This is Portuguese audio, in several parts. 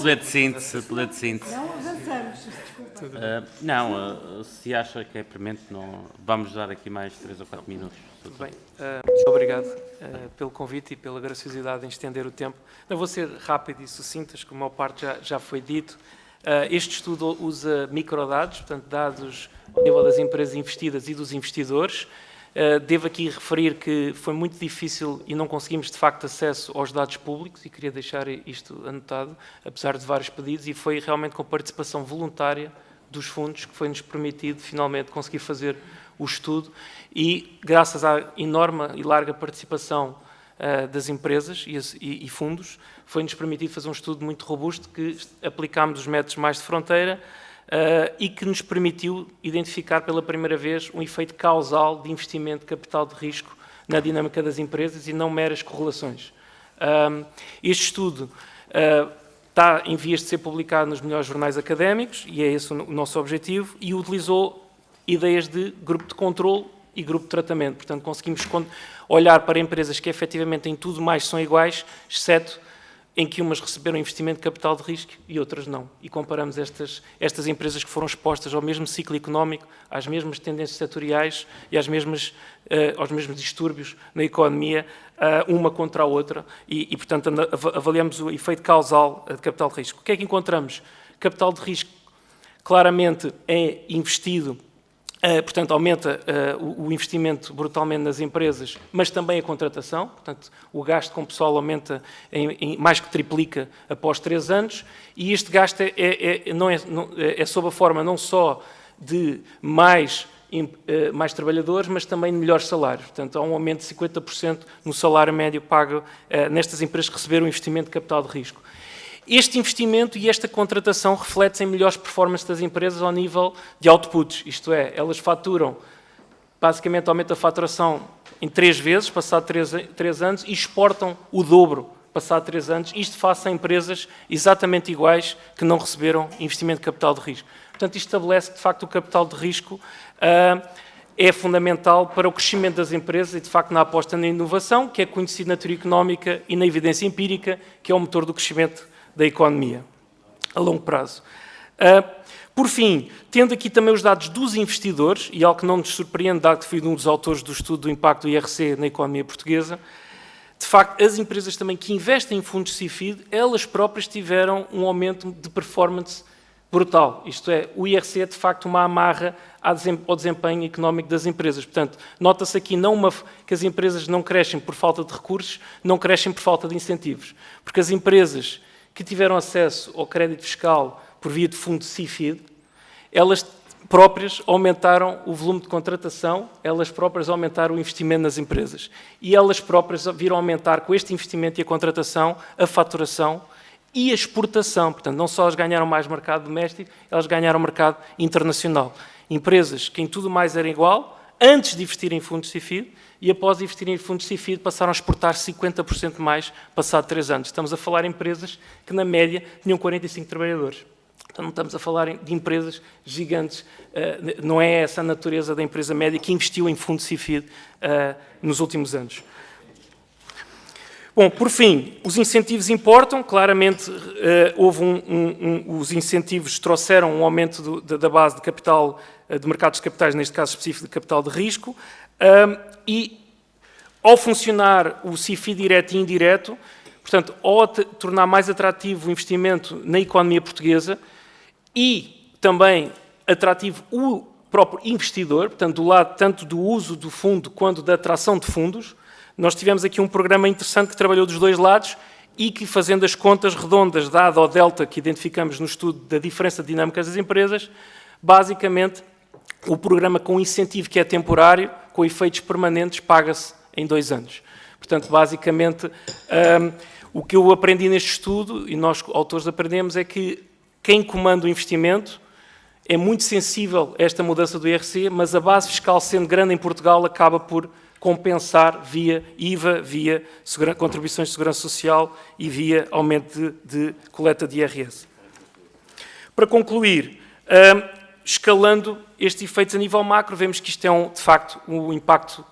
Poder de síntese, poder de síntese. Não avançamos, desculpa. Não, se acha que é premente, não, vamos dar aqui mais 3 ou 4 minutos. Tudo bem. Muito obrigado pelo convite e pela graciosidade em estender o tempo. Eu vou ser rápido e sucinto, acho que a maior parte já foi dito. Este estudo usa microdados, portanto, dados ao nível das empresas investidas e dos investidores. Devo aqui referir que foi muito difícil e não conseguimos, de facto, acesso aos dados públicos, e queria deixar isto anotado, apesar de vários pedidos, e foi realmente com participação voluntária dos fundos que foi-nos permitido, finalmente, conseguir fazer o estudo, e graças à enorme e larga participação das empresas e fundos, foi-nos permitido fazer um estudo muito robusto que aplicámos os métodos mais de fronteira e que nos permitiu identificar pela primeira vez um efeito causal de investimento de capital de risco na dinâmica das empresas e não meras correlações. Este estudo está em vias de ser publicado nos melhores jornais académicos, e é esse o nosso objetivo, e utilizou ideias de grupo de controle e grupo de tratamento. Portanto, conseguimos olhar para empresas que efetivamente em tudo mais são iguais, exceto em que umas receberam investimento de capital de risco e outras não. E comparamos estas empresas que foram expostas ao mesmo ciclo económico, às mesmas tendências setoriais e aos mesmos distúrbios na economia, uma contra a outra, e portanto, avaliamos o efeito causal de capital de risco. O que é que encontramos? Capital de risco claramente é investido, portanto, aumenta o investimento brutalmente nas empresas, mas também a contratação. Portanto, o gasto com pessoal aumenta mais que triplica após 3 anos, e este gasto é sob a forma não só de mais trabalhadores, mas também de melhores salários. Portanto, há um aumento de 50% no salário médio pago nestas empresas que receberam investimento de capital de risco. Este investimento e esta contratação refletem em melhores performances das empresas ao nível de outputs, isto é, elas faturam, basicamente aumenta a faturação em 3 vezes, passado 3 anos, e exportam o dobro, passado 3 anos, isto face a empresas exatamente iguais que não receberam investimento de capital de risco. Portanto, isto estabelece que, de facto, o capital de risco é fundamental para o crescimento das empresas e, de facto, na aposta na inovação, que é conhecido na teoria económica, e na evidência empírica, que é o motor do crescimento da economia a longo prazo. Por fim, tendo aqui também os dados dos investidores, e algo que não nos surpreende, dado que fui um dos autores do estudo do impacto do IRC na economia portuguesa, de facto, as empresas também que investem em fundos CIFID, elas próprias tiveram um aumento de performance brutal. Isto é, o IRC é de facto uma amarra ao desempenho económico das empresas. Portanto, nota-se aqui que as empresas não crescem por falta de recursos, não crescem por falta de incentivos. Porque as empresas que tiveram acesso ao crédito fiscal por via de fundo CIFID, elas próprias aumentaram o volume de contratação, elas próprias aumentaram o investimento nas empresas. E elas próprias viram aumentar, com este investimento e a contratação, a faturação e a exportação. Portanto, não só elas ganharam mais mercado doméstico, elas ganharam mercado internacional. Empresas que em tudo mais eram igual, antes de investir em fundos CIFID, e após investirem em fundos CIFID passaram a exportar 50% mais, passado 3 anos. Estamos a falar em empresas que, na média, tinham 45 trabalhadores. Então, não estamos a falar de empresas gigantes, não é essa a natureza da empresa média que investiu em fundos CIFID nos últimos anos. Bom, por fim, os incentivos importam. Claramente, os incentivos trouxeram um aumento da base de capital, de mercados de capitais, neste caso específico de capital de risco, e ao funcionar o CIFID direto e indireto, portanto, ao tornar mais atrativo o investimento na economia portuguesa e também atrativo o próprio investidor, portanto, do lado tanto do uso do fundo quanto da atração de fundos, nós tivemos aqui um programa interessante que trabalhou dos 2 lados e que, fazendo as contas redondas, dado ao delta que identificamos no estudo da diferença de dinâmicas das empresas, basicamente, o programa com incentivo que é temporário, com efeitos permanentes, paga-se em 2 anos. Portanto, basicamente, o que eu aprendi neste estudo, e nós, autores, aprendemos, é que quem comanda o investimento é muito sensível a esta mudança do IRC, mas a base fiscal, sendo grande em Portugal, acaba por compensar via IVA, via contribuições de segurança social e via aumento de coleta de IRS. Para concluir, escalando estes efeitos a nível macro, vemos que isto é, de facto, um impacto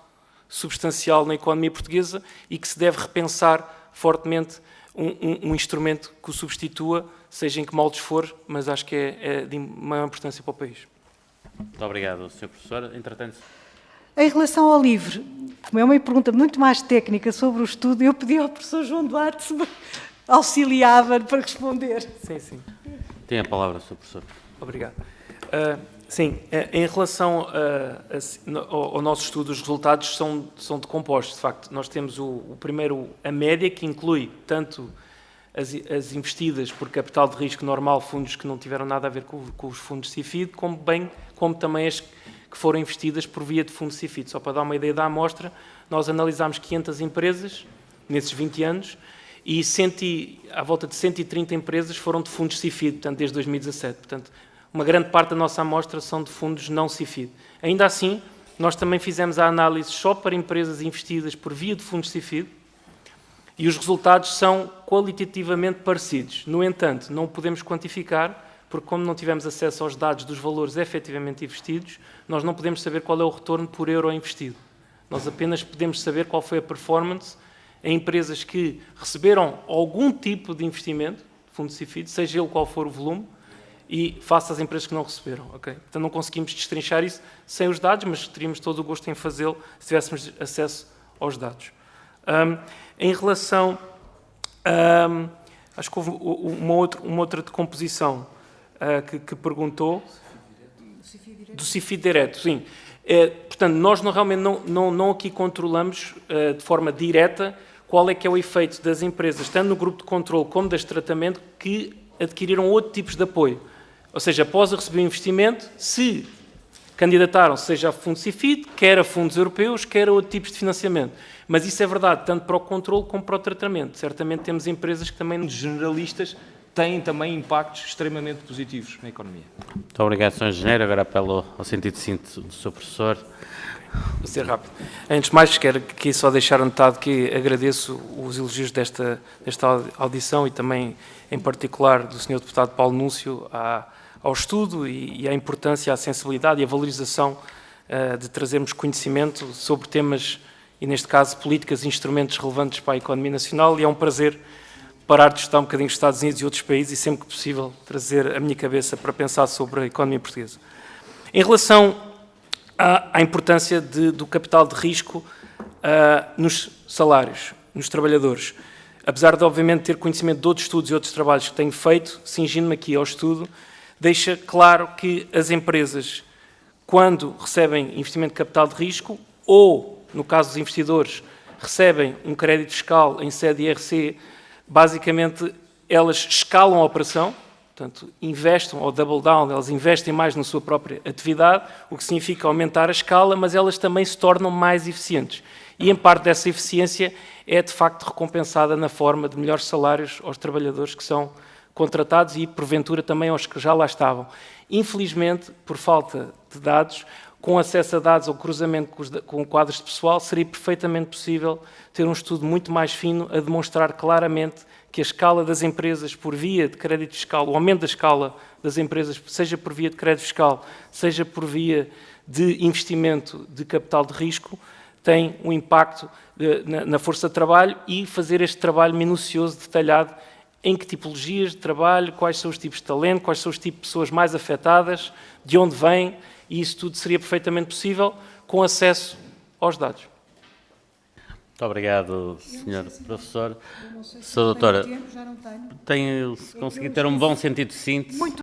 substancial na economia portuguesa e que se deve repensar fortemente um instrumento que o substitua, seja em que moldes for, mas acho que é de maior importância para o país. Muito obrigado, Sr. Professor. Entretanto, Em relação ao LIVRE, como é uma pergunta muito mais técnica sobre o estudo, eu pedi ao professor João Duarte se me auxiliava para responder. Sim, sim. tem a palavra, Sr. Professor. Obrigado. Sim, em relação ao nosso estudo, os resultados são decompostos, de facto. Nós temos o primeiro, a média, que inclui tanto as investidas por capital de risco normal, fundos que não tiveram nada a ver com os fundos CIFID, como também as que foram investidas por via de fundo CIFID. Só para dar uma ideia da amostra, nós analisámos 500 empresas nesses 20 anos e à volta de 130 empresas foram de fundos CIFID, portanto, desde 2017. Portanto, uma grande parte da nossa amostra são de fundos não CIFID. Ainda assim, nós também fizemos a análise só para empresas investidas por via de fundos CIFID e os resultados são qualitativamente parecidos. No entanto, não podemos quantificar, porque como não tivemos acesso aos dados dos valores efetivamente investidos, nós não podemos saber qual é o retorno por euro investido. Nós apenas podemos saber qual foi a performance em empresas que receberam algum tipo de investimento, fundo CIFID, seja ele qual for o volume, e face às empresas que não receberam. Okay? Então não conseguimos destrinchar isso sem os dados, mas teríamos todo o gosto em fazê-lo se tivéssemos acesso aos dados. Em relação, acho que houve uma outra decomposição que perguntou, do CIFID direto, sim. Portanto, nós realmente não aqui controlamos de forma direta qual é que é o efeito das empresas, tanto no grupo de controle como das de tratamento, que adquiriram outros tipos de apoio. Ou seja, após receber o investimento, se candidataram, seja a fundos CIFID, quer a fundos europeus, quer a outros tipos de financiamento. Mas isso é verdade, tanto para o controle como para o tratamento. Certamente temos empresas que também... Generalistas têm também impactos extremamente positivos na economia. Muito obrigado, Sr. Engenheiro. Agora apelo ao sentido de síntese do Sr. Professor. Vou ser rápido. Antes de mais, quero aqui só deixar anotado que agradeço os elogios desta audição e também, em particular, do Sr. Deputado Paulo Núncio ao estudo e à importância, à sensibilidade e à valorização de trazermos conhecimento sobre temas, e neste caso, políticas e instrumentos relevantes para a economia nacional, e é um prazer parar de estudar um bocadinho os Estados Unidos e outros países e, sempre que possível, trazer a minha cabeça para pensar sobre a economia portuguesa. Em relação à importância do capital de risco nos salários, nos trabalhadores. Apesar de, obviamente, ter conhecimento de outros estudos e outros trabalhos que tenho feito, cingindo-me aqui ao estudo, deixa claro que as empresas, quando recebem investimento de capital de risco, ou, no caso dos investidores, recebem um crédito fiscal em sede IRC, basicamente elas escalam a operação, portanto, investem, ou double down, elas investem mais na sua própria atividade, o que significa aumentar a escala, mas elas também se tornam mais eficientes. E, em parte dessa eficiência, é de facto recompensada na forma de melhores salários aos trabalhadores que são contratados e, porventura, também aos que já lá estavam. Infelizmente, por falta de dados, com acesso a dados ou cruzamento com quadros de pessoal, seria perfeitamente possível ter um estudo muito mais fino a demonstrar claramente que a escala das empresas por via de crédito fiscal, o aumento da escala das empresas, seja por via de crédito fiscal, seja por via de investimento de capital de risco, tem um impacto na força de trabalho, e fazer este trabalho minucioso, detalhado, em que tipologias de trabalho, quais são os tipos de talento, quais são os tipos de pessoas mais afetadas, de onde vêm, e isso tudo seria perfeitamente possível com acesso aos dados. Muito obrigado, Sr. Professor. Sra. Doutora, Tempo, já não tenho. tenho conseguido ter um bom sentido de síntese.